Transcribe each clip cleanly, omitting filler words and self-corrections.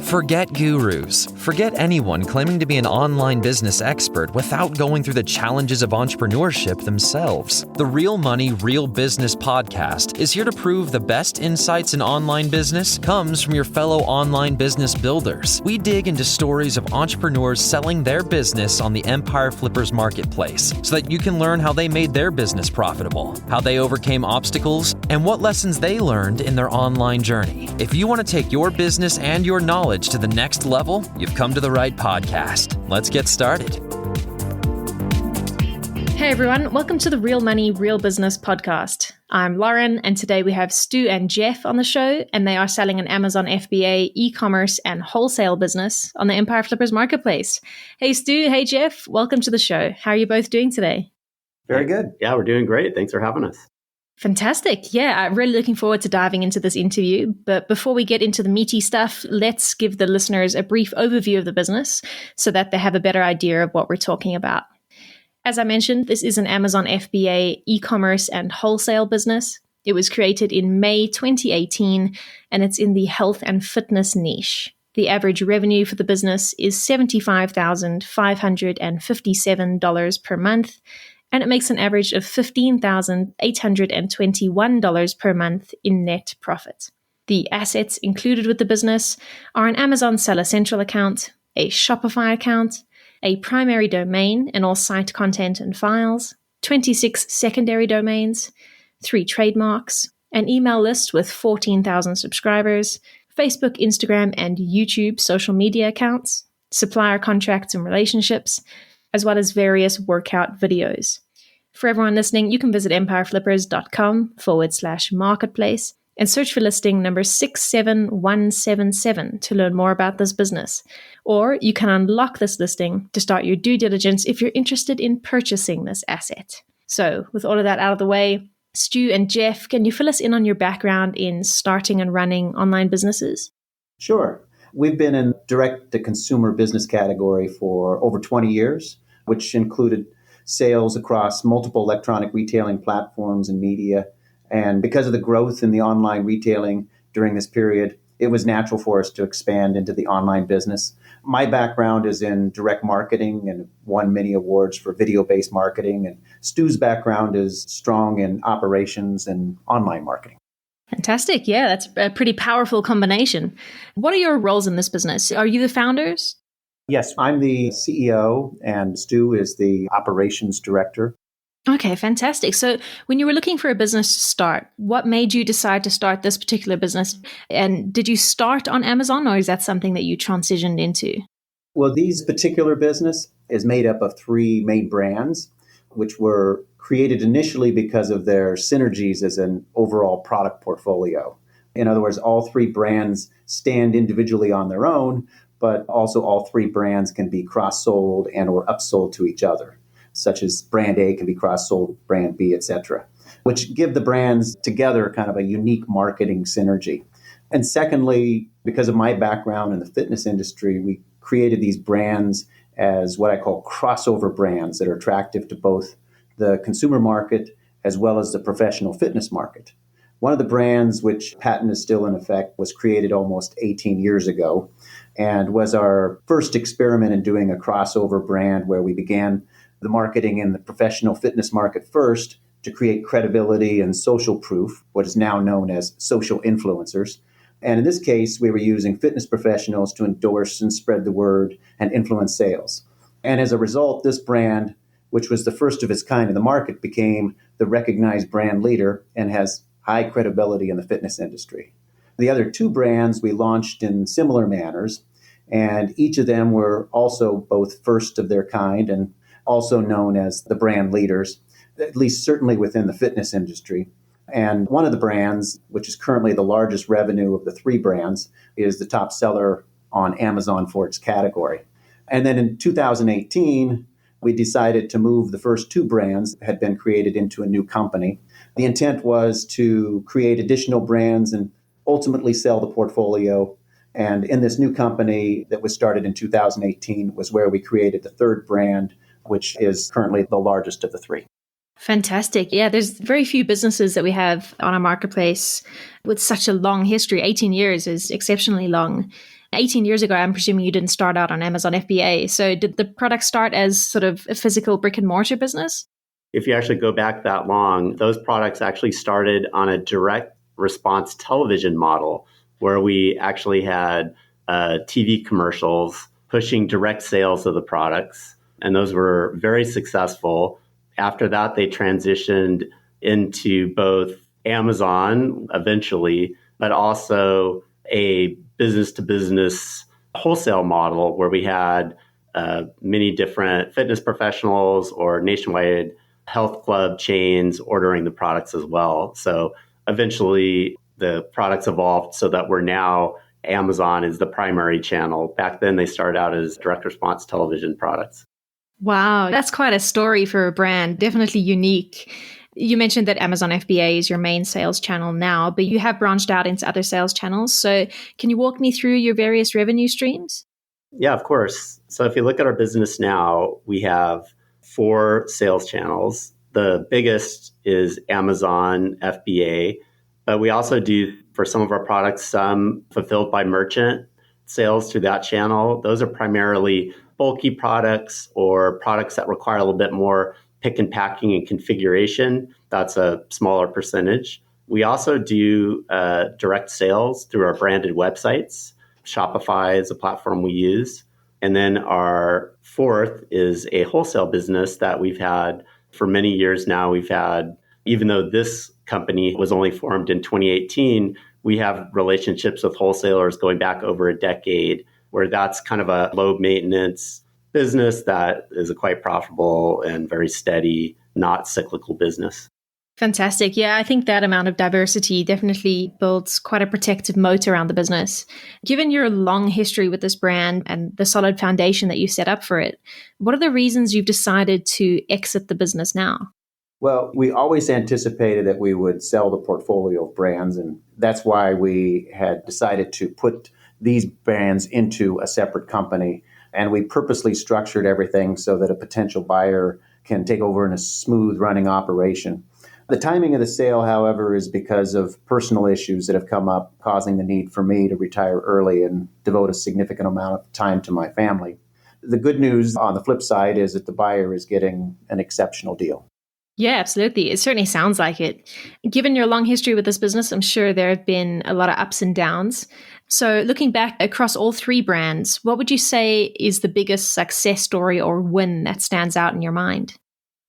Forget gurus. Forget anyone claiming to be an online business expert without going through the challenges of entrepreneurship themselves. The Real Money, Real Business podcast is here to prove the best insights in online business comes from your fellow online business builders. We dig into stories of entrepreneurs selling their business on the Empire Flippers marketplace so that you can learn how they made their business profitable, how they overcame obstacles, and what lessons they learned in their online journey. If you want to take your business and your knowledge to the next level, you've come to the right podcast. Let's get started. Hey everyone, welcome to the Real Money, Real Business podcast. I'm Lauren, and today we have Stu and Jeff on the show, and they are selling an Amazon FBA e-commerce and wholesale business on the Empire Flippers marketplace. Hey Stu, hey Jeff, welcome to the show. How are you both doing today? Very good. Yeah, we're doing great. Thanks for having us. Fantastic. Yeah, I'm really looking forward to diving into this interview. But before we get into the meaty stuff, let's give the listeners a brief overview of the business so that they have a better idea of what we're talking about. As I mentioned, this is an Amazon FBA e-commerce and wholesale business. It was created in May 2018, and it's in the health and fitness niche. The average revenue for the business is $75,557 per month, and it makes an average of $15,821 per month in net profit. The assets included with the business are an Amazon Seller Central account, a Shopify account, a primary domain and all site content and files, 26 secondary domains, 3 trademarks, an email list with 14,000 subscribers, Facebook, Instagram, and YouTube social media accounts, supplier contracts and relationships, as well as various workout videos. For everyone listening, you can visit empireflippers.com/marketplace and search for listing number 67177 to learn more about this business. Or you can unlock this listing to start your due diligence if you're interested in purchasing this asset. So with all of that out of the way, Stu and Jeff, can you fill us in on your background in starting and running online businesses? Sure. We've been in direct-to-consumer business category for over 20 years, which included sales across multiple electronic retailing platforms and media. And because of the growth in the online retailing during this period, it was natural for us to expand into the online business. My background is in direct marketing and won many awards for video-based marketing. And Stu's background is strong in operations and online marketing. Fantastic. Yeah, that's a pretty powerful combination. What are your roles in this business? Are you the founders? Yes, I'm the CEO and Stu is the operations director. Okay, fantastic. So when you were looking for a business to start, what made you decide to start this particular business? And did you start on Amazon, or is that something that you transitioned into? Well, these particular business is made up of 3 main brands, which were created initially because of their synergies as an overall product portfolio. In other words, all 3 brands stand individually on their own, but also all 3 brands can be cross-sold and or upsold to each other, such as brand A can be cross-sold, brand B, etc., which give the brands together kind of a unique marketing synergy. And secondly, because of my background in the fitness industry, we created these brands as what I call crossover brands that are attractive to both the consumer market as well as the professional fitness market. One of the brands, which patent is still in effect, was created almost 18 years ago and was our first experiment in doing a crossover brand where we began the marketing in the professional fitness market first to create credibility and social proof, what is now known as social influencers. And in this case, we were using fitness professionals to endorse and spread the word and influence sales. And as a result, this brand, which was the first of its kind in the market, became the recognized brand leader and has high credibility in the fitness industry. The other 2 brands we launched in similar manners, and each of them were also both first of their kind and also known as the brand leaders, at least certainly within the fitness industry. And one of the brands, which is currently the largest revenue of the 3 brands, is the top seller on Amazon for its category. And then in 2018, we decided to move the first 2 brands that had been created into a new company. The intent was to create additional brands and ultimately sell the portfolio. And in this new company that was started in 2018 was where we created the 3rd brand, which is currently the largest of the 3. Fantastic. Yeah, there's very few businesses that we have on our marketplace with such a long history. 18 years is exceptionally long. 18 years ago, I'm presuming you didn't start out on Amazon FBA. So did the product start as sort of a physical brick and mortar business? If you actually go back that long, those products actually started on a direct response television model where we actually had TV commercials pushing direct sales of the products. And those were very successful. After that, they transitioned into both Amazon eventually, but also a business to business wholesale model where we had many different fitness professionals or nationwide health club chains ordering the products as well. So eventually the products evolved so that we're now Amazon is the primary channel. Back then they started out as direct response television products. Wow, that's quite a story for a brand. Definitely unique. You mentioned that Amazon FBA is your main sales channel now, but you have branched out into other sales channels. So can you walk me through your various revenue streams? Yeah, of course. So if you look at our business now, we have 4 sales channels. The biggest is Amazon FBA, but we also do, for some of our products, some fulfilled by merchant sales through that channel. Those are primarily bulky products or products that require a little bit more pick and packing and configuration. That's a smaller percentage. We also do direct sales through our branded websites. Shopify is a platform we use. And then our fourth is a wholesale business that we've had for many years now. We've had, even though this company was only formed in 2018, we have relationships with wholesalers going back over a decade, where that's kind of a low maintenance business that is a quite profitable and very steady, not cyclical business. Fantastic. Yeah, I think that amount of diversity definitely builds quite a protective moat around the business. Given your long history with this brand and the solid foundation that you set up for it, what are the reasons you've decided to exit the business now? Well, we always anticipated that we would sell the portfolio of brands, and that's why we had decided to put these brands into a separate company. And we purposely structured everything so that a potential buyer can take over in a smooth running operation. The timing of the sale, however, is because of personal issues that have come up, causing the need for me to retire early and devote a significant amount of time to my family. The good news on the flip side is that the buyer is getting an exceptional deal. Yeah, absolutely. It certainly sounds like it. Given your long history with this business, I'm sure there have been a lot of ups and downs. So looking back across all 3 brands, what would you say is the biggest success story or win that stands out in your mind?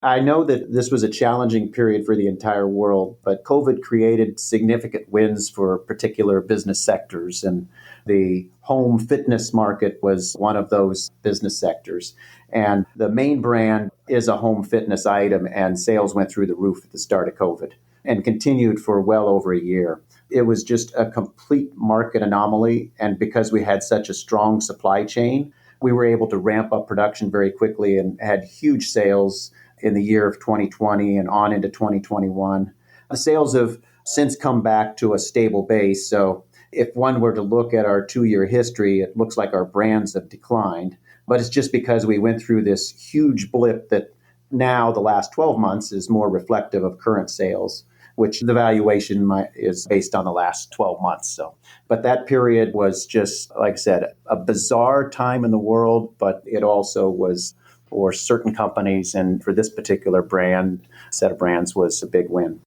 I know that this was a challenging period for the entire world, but COVID created significant wins for particular business sectors, and the home fitness market was one of those business sectors. And the main brand is a home fitness item, and sales went through the roof at the start of COVID and continued for well over a year. It was just a complete market anomaly, and because we had such a strong supply chain, we were able to ramp up production very quickly and had huge sales in the year of 2020 and on into 2021. The sales have since come back to a stable base. So if one were to look at our 2-year history, it looks like our brands have declined. But it's just because we went through this huge blip that now the last 12 months is more reflective of current sales, which the valuation is based on the last 12 months. So, but that period was just, like I said, a bizarre time in the world, but it also was for certain companies, and for this particular set of brands was a big win.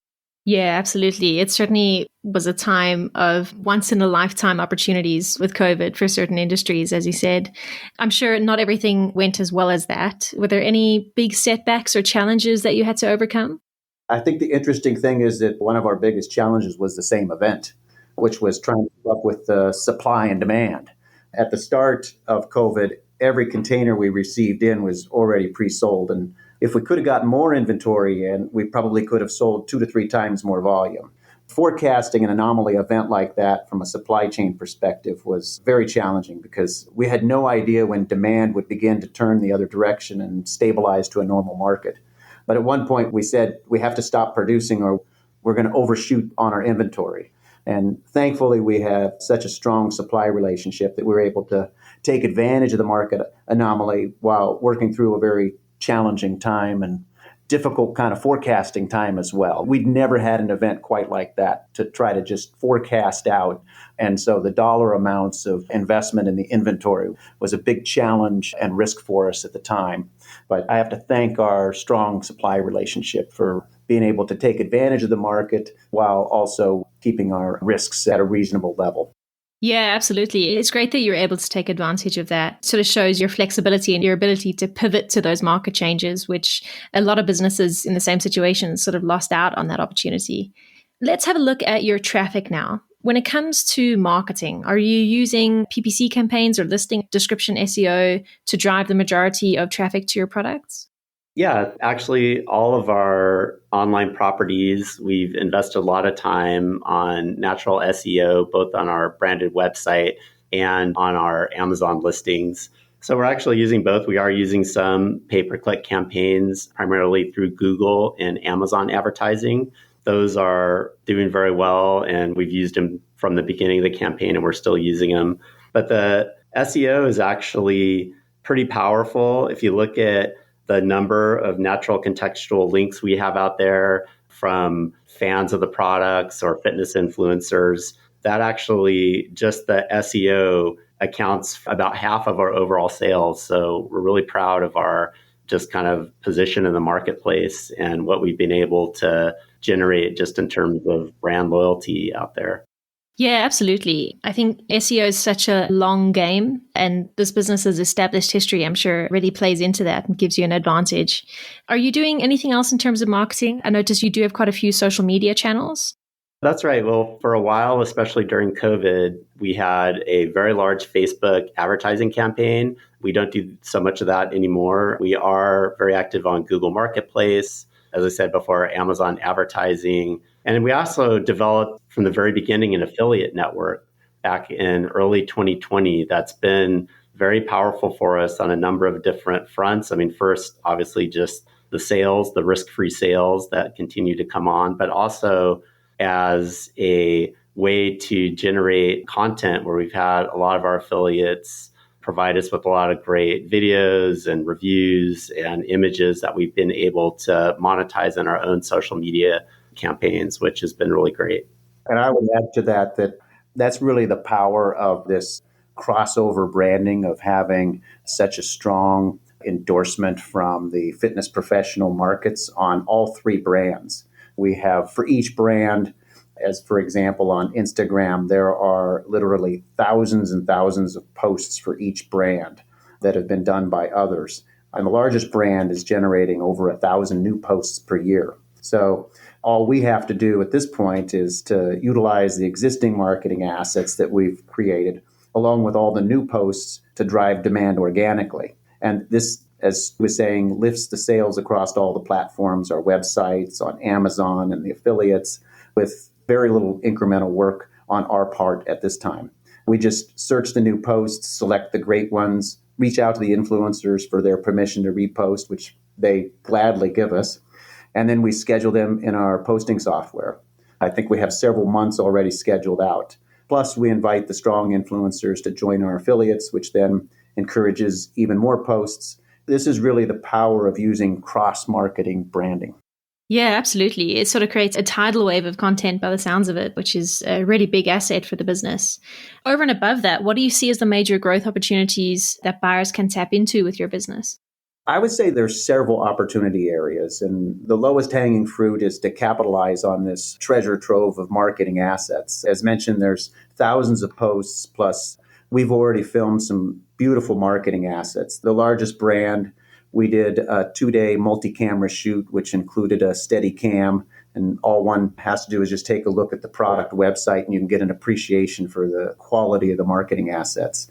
Yeah, absolutely. It certainly was a time of once in a lifetime opportunities with COVID for certain industries, as you said. I'm sure not everything went as well as that. Were there any big setbacks or challenges that you had to overcome? I think the interesting thing is that one of our biggest challenges was the same event, which was trying to keep up with the supply and demand. At the start of COVID, every container we received in was already pre-sold. And if we could have gotten more inventory in, we probably could have sold 2 to 3 times more volume. Forecasting an anomaly event like that from a supply chain perspective was very challenging because we had no idea when demand would begin to turn the other direction and stabilize to a normal market. But at one point we said we have to stop producing or we're going to overshoot on our inventory. And thankfully, we have such a strong supply relationship that we're able to take advantage of the market anomaly while working through a very challenging time and difficult kind of forecasting time as well. We'd never had an event quite like that to try to just forecast out. And so the dollar amounts of investment in the inventory was a big challenge and risk for us at the time. But I have to thank our strong supply relationship for being able to take advantage of the market while also keeping our risks at a reasonable level. Yeah, absolutely. It's great that you're able to take advantage of that. Sort of shows your flexibility and your ability to pivot to those market changes, which a lot of businesses in the same situation sort of lost out on that opportunity. Let's have a look at your traffic now. When it comes to marketing, are you using PPC campaigns or listing description SEO to drive the majority of traffic to your products? Yeah, actually, all of our online properties, we've invested a lot of time on natural SEO, both on our branded website and on our Amazon listings. So we're actually using both. We are using some pay-per-click campaigns, primarily through Google and Amazon advertising. Those are doing very well, and we've used them from the beginning of the campaign, and we're still using them. But the SEO is actually pretty powerful. If you look at the number of natural contextual links we have out there from fans of the products or fitness influencers, that actually just the SEO accounts for about half of our overall sales. So we're really proud of our just kind of position in the marketplace and what we've been able to generate just in terms of brand loyalty out there. Yeah, absolutely. I think SEO is such a long game, and this business's established history, I'm sure, really plays into that and gives you an advantage. Are you doing anything else in terms of marketing? I noticed you do have quite a few social media channels. That's right. Well, for a while, especially during COVID, we had a very large Facebook advertising campaign. We don't do so much of that anymore. We are very active on Google Marketplace, as I said before, Amazon advertising. And we also developed from the very beginning an affiliate network back in early 2020 that's been very powerful for us on a number of different fronts. I mean, first, obviously, just the sales, the risk-free sales that continue to come on, but also as a way to generate content where we've had a lot of our affiliates provide us with a lot of great videos and reviews and images that we've been able to monetize in our own social media campaigns, which has been really great. And I would add to that that's really the power of this crossover branding of having such a strong endorsement from the fitness professional markets on all three brands. We have for each brand, as for example, on Instagram, there are literally thousands and thousands of posts for each brand that have been done by others. And the largest brand is generating over 1,000 new posts per year. So all we have to do at this point is to utilize the existing marketing assets that we've created, along with all the new posts to drive demand organically. And this, as we were saying, lifts the sales across all the platforms, our websites, on Amazon and the affiliates, with very little incremental work on our part at this time. We just search the new posts, select the great ones, reach out to the influencers for their permission to repost, which they gladly give us. And then we schedule them in our posting software. I think we have several months already scheduled out. Plus, we invite the strong influencers to join our affiliates, which then encourages even more posts. This is really the power of using cross-marketing branding. Yeah, absolutely. It sort of creates a tidal wave of content by the sounds of it, which is a really big asset for the business. Over and above that, what do you see as the major growth opportunities that buyers can tap into with your business? I would say there's several opportunity areas, and the lowest hanging fruit is to capitalize on this treasure trove of marketing assets. As mentioned, there's thousands of posts, plus we've already filmed some beautiful marketing assets. The largest brand, we did a 2-day multi-camera shoot, which included a steady cam, and all one has to do is just take a look at the product website and you can get an appreciation for the quality of the marketing assets.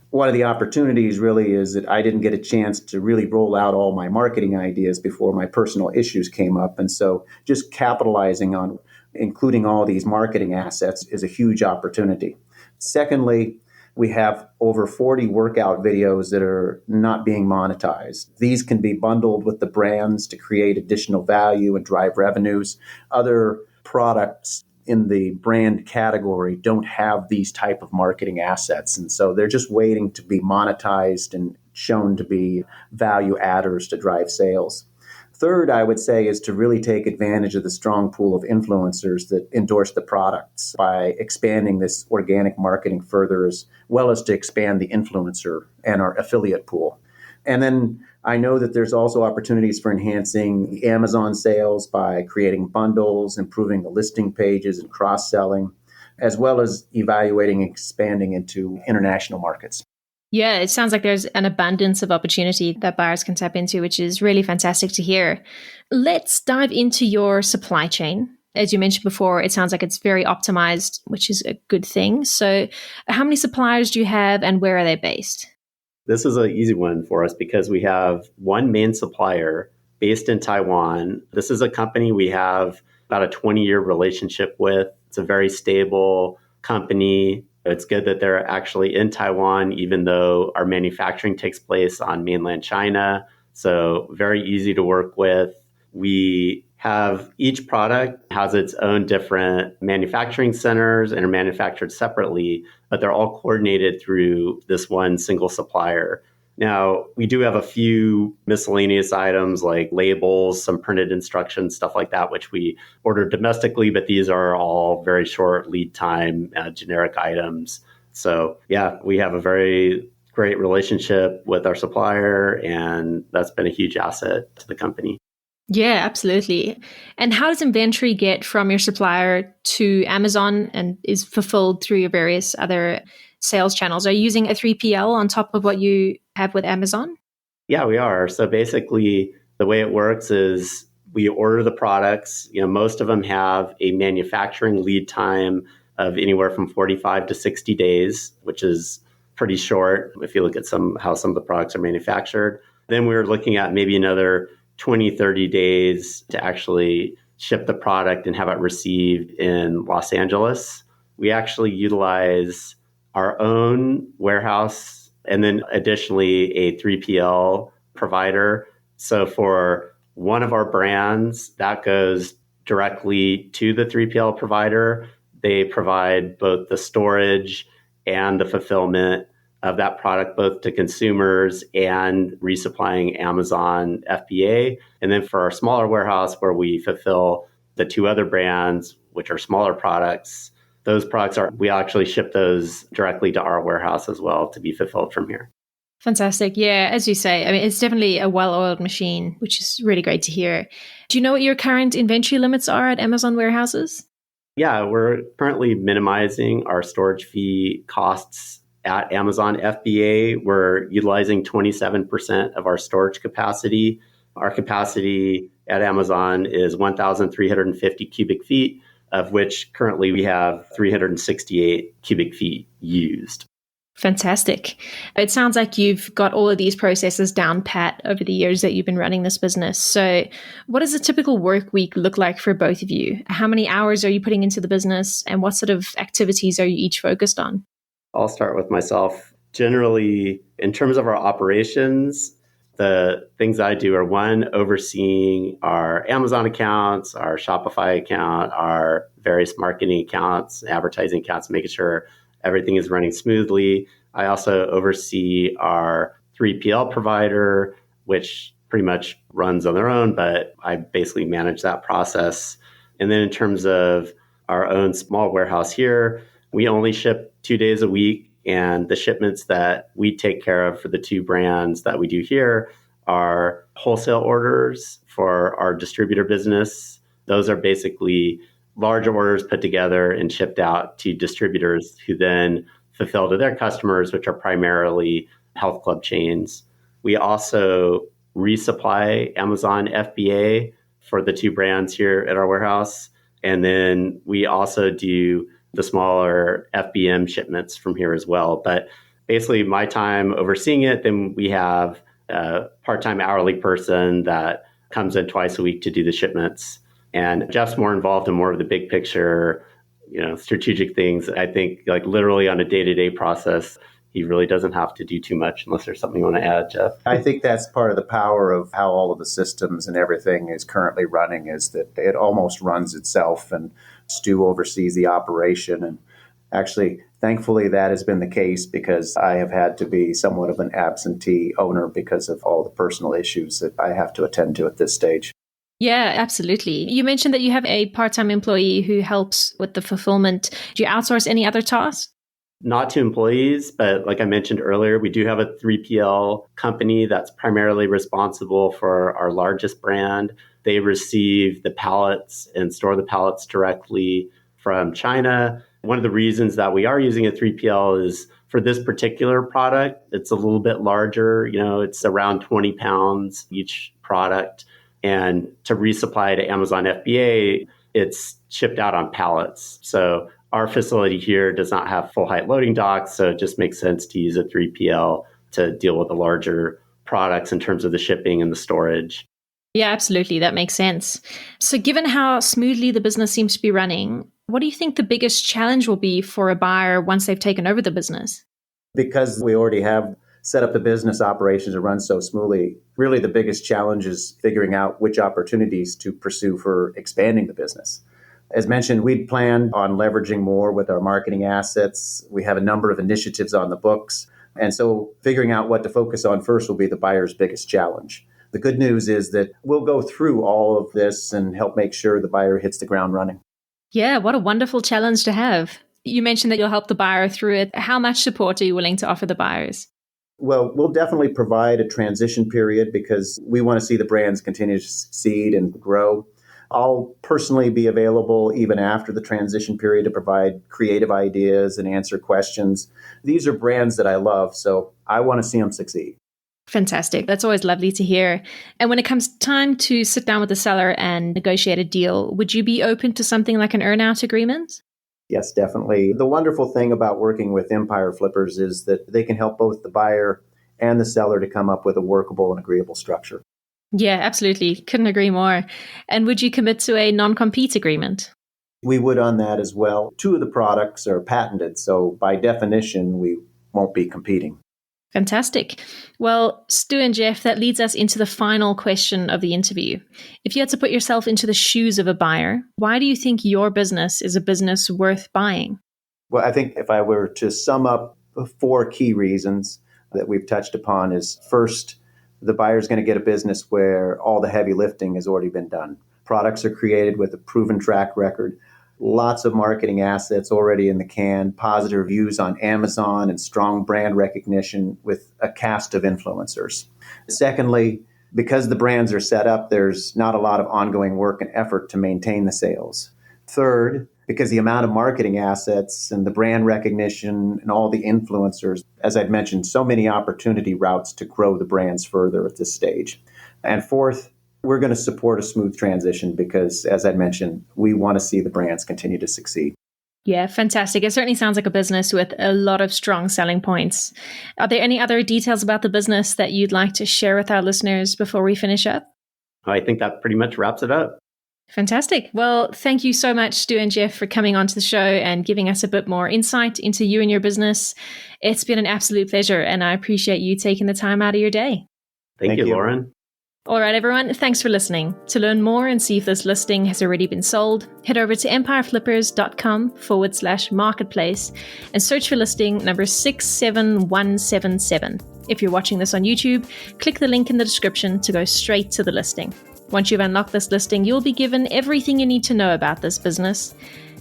One of the opportunities really is that I didn't get a chance to really roll out all my marketing ideas before my personal issues came up. And so just capitalizing on including all these marketing assets is a huge opportunity. Secondly, we have over 40 workout videos that are not being monetized. These can be bundled with the brands to create additional value and drive revenues. Other products in the brand category don't have these type of marketing assets. And so they're just waiting to be monetized and shown to be value adders to drive sales. Third, I would say, is to really take advantage of the strong pool of influencers that endorse the products by expanding this organic marketing further, as well as to expand the influencer and our affiliate pool. And then I know that there's also opportunities for enhancing Amazon sales by creating bundles, improving the listing pages and cross-selling, as well as evaluating and expanding into international markets. Yeah, it sounds like there's an abundance of opportunity that buyers can tap into, which is really fantastic to hear. Let's dive into your supply chain. As you mentioned before, it sounds like it's very optimized, which is a good thing. So how many suppliers do you have and where are they based? This is an easy one for us because we have one main supplier based in Taiwan. This is a company we have about a 20-year relationship with. It's a very stable company. It's good that they're actually in Taiwan, even though our manufacturing takes place on mainland China. So very easy to work with. We have each product has its own different manufacturing centers and are manufactured separately, but they're all coordinated through this one single supplier. Now, we do have a few miscellaneous items like labels, some printed instructions, stuff like that, which we order domestically, but these are all very short lead time generic items. So yeah, we have a very great relationship with our supplier, and that's been a huge asset to the company. Yeah, absolutely. And how does inventory get from your supplier to Amazon and is fulfilled through your various other sales channels? Are you using a 3PL on top of what you have with Amazon? Yeah, we are. So basically, the way it works is we order the products. Most of them have a manufacturing lead time of anywhere from 45 to 60 days, which is pretty short if you look at how some of the products are manufactured. Then we're looking at maybe another 20, 30 days to actually ship the product and have it received in Los Angeles. We actually utilize our own warehouse and then additionally a 3PL provider. So for one of our brands, that goes directly to the 3PL provider. They provide both the storage and the fulfillment of that product, both to consumers and resupplying Amazon FBA. And then for our smaller warehouse where we fulfill the two other brands, which are smaller products, those products we actually ship those directly to our warehouse as well to be fulfilled from here. Fantastic. Yeah, as you say, I mean, it's definitely a well-oiled machine, which is really great to hear. Do you know what your current inventory limits are at Amazon warehouses? Yeah, we're currently minimizing our storage fee costs at Amazon FBA. We're utilizing 27% of our storage capacity. Our capacity at Amazon is 1,350 cubic feet, of which currently we have 368 cubic feet used. Fantastic. It sounds like you've got all of these processes down pat over the years that you've been running this business. So what does a typical work week look like for both of you? How many hours are you putting into the business and what sort of activities are you each focused on? I'll start with myself. Generally, in terms of our operations, the things I do are one, overseeing our Amazon accounts, our Shopify account, our various marketing accounts, advertising accounts, making sure everything is running smoothly. I also oversee our 3PL provider, which pretty much runs on their own, but I basically manage that process. And then in terms of our own small warehouse here, we only ship 2 days a week. And the shipments that we take care of for the two brands that we do here are wholesale orders for our distributor business. Those are basically larger orders put together and shipped out to distributors who then fulfill to their customers, which are primarily health club chains. We also resupply Amazon FBA for the two brands here at our warehouse. And then we also do the smaller FBM shipments from here as well. But basically my time overseeing it, then we have a part-time hourly person that comes in twice a week to do the shipments. And Jeff's more involved in more of the big picture, strategic things. I think like literally on a day-to-day process, he really doesn't have to do too much unless there's something you want to add, Jeff. I think that's part of the power of how all of the systems and everything is currently running is that it almost runs itself and Stu oversees the operation. And actually, Thankfully, that has been the case because I have had to be somewhat of an absentee owner because of all the personal issues that I have to attend to at this stage. Yeah, absolutely. You mentioned that you have a part-time employee who helps with the fulfillment. Do you outsource any other tasks? Not to employees, but like I mentioned earlier, we do have a 3PL company that's primarily responsible for our largest brand. They receive the pallets and store the pallets directly from China. One of the reasons that we are using a 3PL is for this particular product, it's a little bit larger. It's around 20 pounds each product. And to resupply to Amazon FBA, it's shipped out on pallets. So our facility here does not have full height loading docks, so it just makes sense to use a 3PL to deal with the larger products in terms of the shipping and the storage. Yeah, absolutely. That makes sense. So given how smoothly the business seems to be running, what do you think the biggest challenge will be for a buyer once they've taken over the business? Because we already have set up the business operations to run so smoothly, really the biggest challenge is figuring out which opportunities to pursue for expanding the business. As mentioned, we'd planned on leveraging more with our marketing assets. We have a number of initiatives on the books. And so figuring out what to focus on first will be the buyer's biggest challenge. The good news is that we'll go through all of this and help make sure the buyer hits the ground running. Yeah, what a wonderful challenge to have. You mentioned that you'll help the buyer through it. How much support are you willing to offer the buyers? Well, we'll definitely provide a transition period because we want to see the brands continue to succeed and grow. I'll personally be available even after the transition period to provide creative ideas and answer questions. These are brands that I love, so I want to see them succeed. Fantastic. That's always lovely to hear. And when it comes time to sit down with the seller and negotiate a deal, would you be open to something like an earn-out agreement? Yes, definitely. The wonderful thing about working with Empire Flippers is that they can help both the buyer and the seller to come up with a workable and agreeable structure. Yeah, absolutely. Couldn't agree more. And would you commit to a non-compete agreement? We would on that as well. 2 of the products are patented, so by definition, we won't be competing. Fantastic. Well, Stu and Jeff, that leads us into the final question of the interview. If you had to put yourself into the shoes of a buyer, why do you think your business is a business worth buying? Well, I think if I were to sum up 4 key reasons that we've touched upon is first, the buyer's going to get a business where all the heavy lifting has already been done. Products are created with a proven track record, lots of marketing assets already in the can, positive reviews on Amazon, and strong brand recognition with a cast of influencers. Secondly, because the brands are set up, there's not a lot of ongoing work and effort to maintain the sales. Third, because the amount of marketing assets and the brand recognition and all the influencers, as I've mentioned, so many opportunity routes to grow the brands further at this stage. And fourth, we're going to support a smooth transition because, as I mentioned, we want to see the brands continue to succeed. Yeah, fantastic. It certainly sounds like a business with a lot of strong selling points. Are there any other details about the business that you'd like to share with our listeners before we finish up? I think that pretty much wraps it up. Fantastic. Well, thank you so much, Stu and Jeff, for coming onto the show and giving us a bit more insight into you and your business. It's been an absolute pleasure, and I appreciate you taking the time out of your day. Thank you, Lauren. All right, everyone. Thanks for listening. To learn more and see if this listing has already been sold, head over to empireflippers.com/marketplace and search for listing number 67177. If you're watching this on YouTube, click the link in the description to go straight to the listing. Once you've unlocked this listing, you'll be given everything you need to know about this business.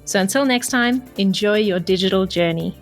So until next time, enjoy your digital journey.